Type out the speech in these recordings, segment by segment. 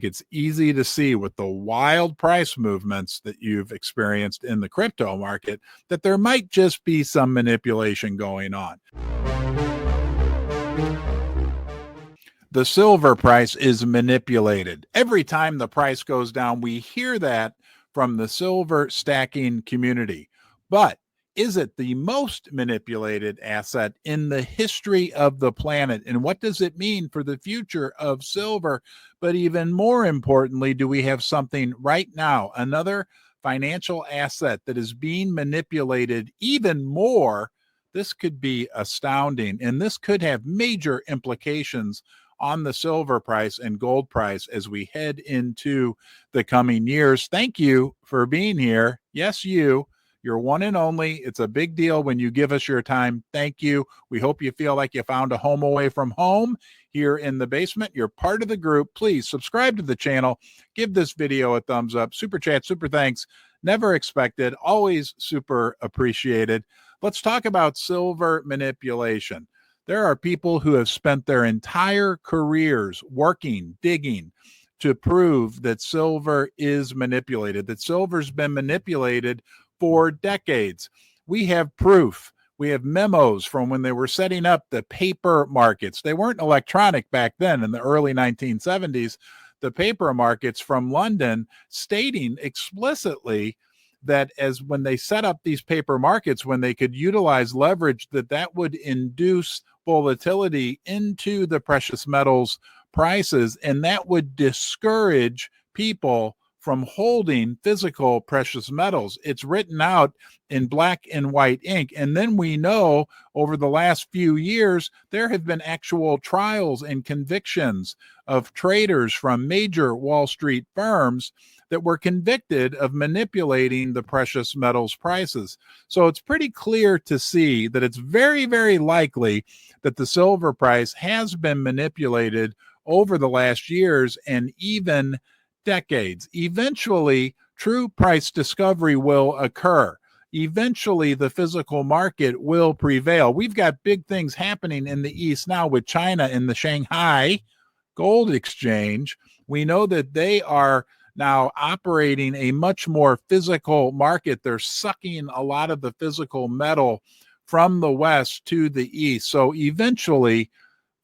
think it's easy to see with the wild price movements that you've experienced in the crypto market that there might just be some manipulation going on. The silver price is manipulated. Every time the price goes down, we hear that from the silver stacking community. But is it the most manipulated asset in the history of the planet? And what does it mean for the future of silver? But even more importantly, do we have something right now, another financial asset that is being manipulated even more? This could be astounding, and this could have major implications on the silver price and gold price as we head into the coming years. Thank you for being here. Yes, you're one and only. It's a big deal when you give us your time. Thank you. We hope you feel like you found a home away from home here in the basement. You're part of the group. Please subscribe to the channel. Give this video a thumbs up. Super chat, super thanks. Never expected. Always super appreciated. Let's talk about silver manipulation. There are people who have spent their entire careers working, digging to prove that silver is manipulated, that silver's been manipulated for decades. We have proof. We have memos from when they were setting up the paper markets. They weren't electronic back then in the early 1970s. The paper markets from London stating explicitly that as when they set up these paper markets, when they could utilize leverage, that would induce volatility into the precious metals prices, and that would discourage people from holding physical precious metals. It's written out in black and white ink. And then we know over the last few years, there have been actual trials and convictions of traders from major Wall Street firms that were convicted of manipulating the precious metals prices. So it's pretty clear to see that it's very, very likely that the silver price has been manipulated over the last years and even decades. Eventually, true price discovery will occur. Eventually, the physical market will prevail. We've got big things happening in the East now with China and the Shanghai Gold Exchange. We know that they are now operating a much more physical market. They're sucking a lot of the physical metal from the West to the East. So eventually,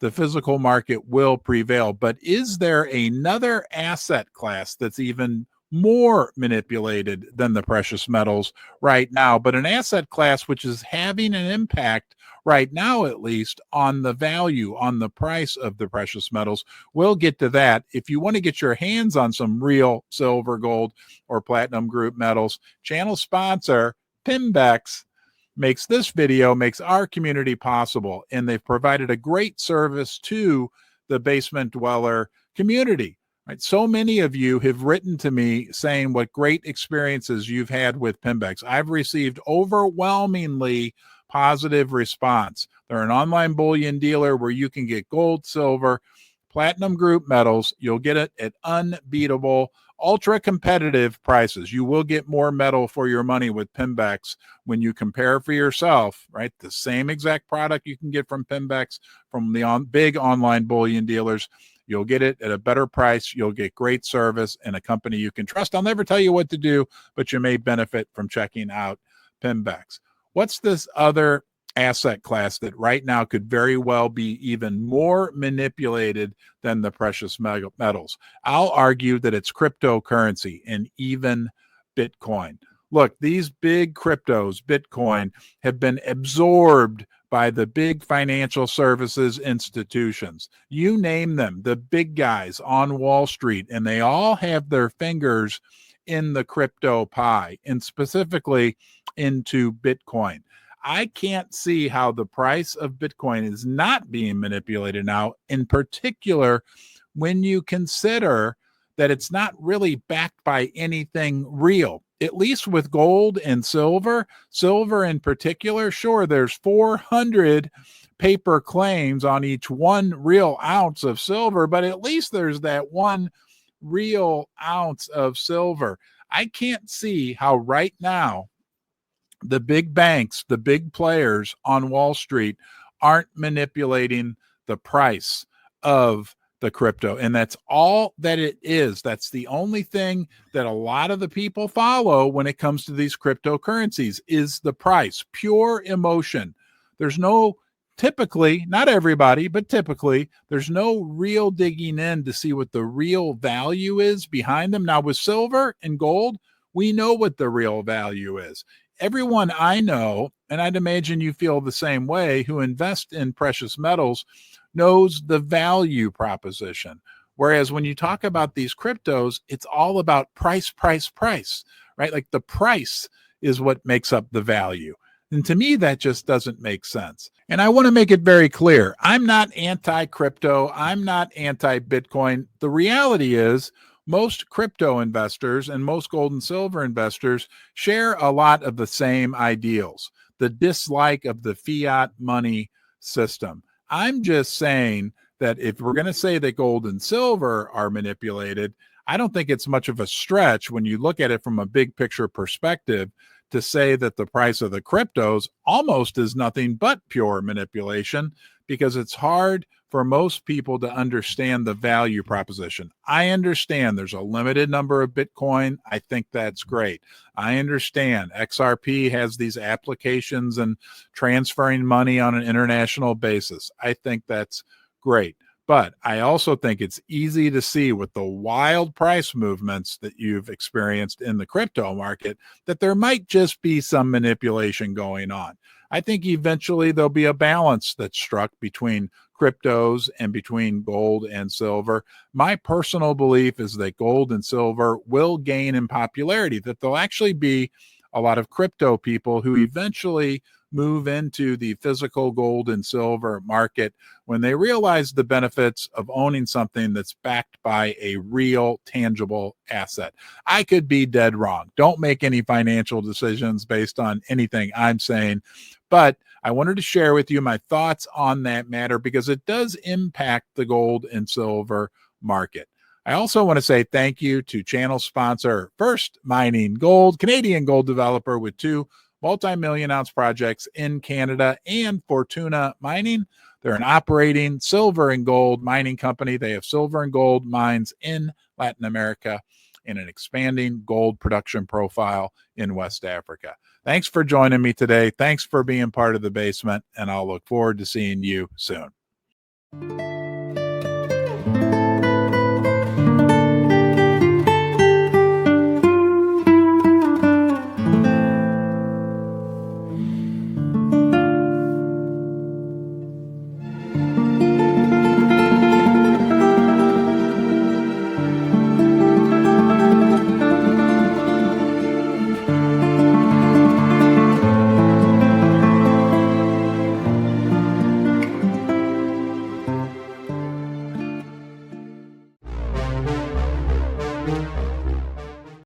the physical market will prevail. But is there another asset class that's even more manipulated than the precious metals right now, but an asset class which is having an impact right now, at least, on the value, on the price of the precious metals? We'll get to that. If you want to get your hands on some real silver, gold, or platinum group metals, channel sponsor Pimbex makes this video, makes our community possible, and they've provided a great service to the basement dweller community. Right? So many of you have written to me saying what great experiences you've had with Pimbex. I've received overwhelmingly positive response. They're an online bullion dealer where you can get gold, silver, platinum group metals. You'll get it at unbeatable, ultra competitive prices. You will get more metal for your money with Pimbex when you compare for yourself, right? The same exact product you can get from Pimbex from the big online bullion dealers. You'll get it at a better price. You'll get great service and a company you can trust. I'll never tell you what to do, but you may benefit from checking out Pimbex. What's this other asset class that right now could very well be even more manipulated than the precious metals? I'll argue that it's cryptocurrency and even Bitcoin. Look, these big cryptos, Bitcoin, have been absorbed by the big financial services institutions. You name them, the big guys on Wall Street, and they all have their fingers in the crypto pie, and specifically into Bitcoin. I can't see how the price of Bitcoin is not being manipulated now, in particular when you consider that it's not really backed by anything real. At least with gold and silver in particular, sure, there's 400 paper claims on each 1 real ounce of silver, but at least there's that 1 real ounce of silver. I can't see how right now the big banks, the big players on Wall Street aren't manipulating the price of the crypto. And that's all that it is. That's the only thing that a lot of the people follow when it comes to these cryptocurrencies is the price, pure emotion. There's no, typically, not everybody, but typically, there's no real digging in to see what the real value is behind them. Now, with silver and gold, we know what the real value is. Everyone I know, and I'd imagine you feel the same way, who invest in precious metals knows the value proposition. Whereas when you talk about these cryptos, it's all about price, right? Like the price is what makes up the value. And to me, that just doesn't make sense. And I want to make it very clear. I'm not anti-crypto. I'm not anti-Bitcoin. The reality is most crypto investors and most gold and silver investors share a lot of the same ideals, the dislike of the fiat money system. I'm just saying that if we're going to say that gold and silver are manipulated, I don't think it's much of a stretch when you look at it from a big picture perspective to say that the price of the cryptos almost is nothing but pure manipulation, because it's hard for most people to understand the value proposition. I understand there's a limited number of Bitcoin. I think that's great. I understand XRP has these applications and transferring money on an international basis. I think that's great. But I also think it's easy to see with the wild price movements that you've experienced in the crypto market that there might just be some manipulation going on. I think eventually there'll be a balance that's struck between cryptos and between gold and silver. My personal belief is that gold and silver will gain in popularity, that there'll actually be a lot of crypto people who eventually move into the physical gold and silver market when they realize the benefits of owning something that's backed by a real tangible asset. I could be dead wrong. Don't make any financial decisions based on anything I'm saying, but I wanted to share with you my thoughts on that matter because it does impact the gold and silver market. I also want to say thank you to channel sponsor First Mining Gold, Canadian gold developer with 2 multi-million ounce projects in Canada, and Fortuna Mining. They're an operating silver and gold mining company. They have silver and gold mines in Latin America and an expanding gold production profile in West Africa. Thanks for joining me today. Thanks for being part of the basement, and I'll look forward to seeing you soon.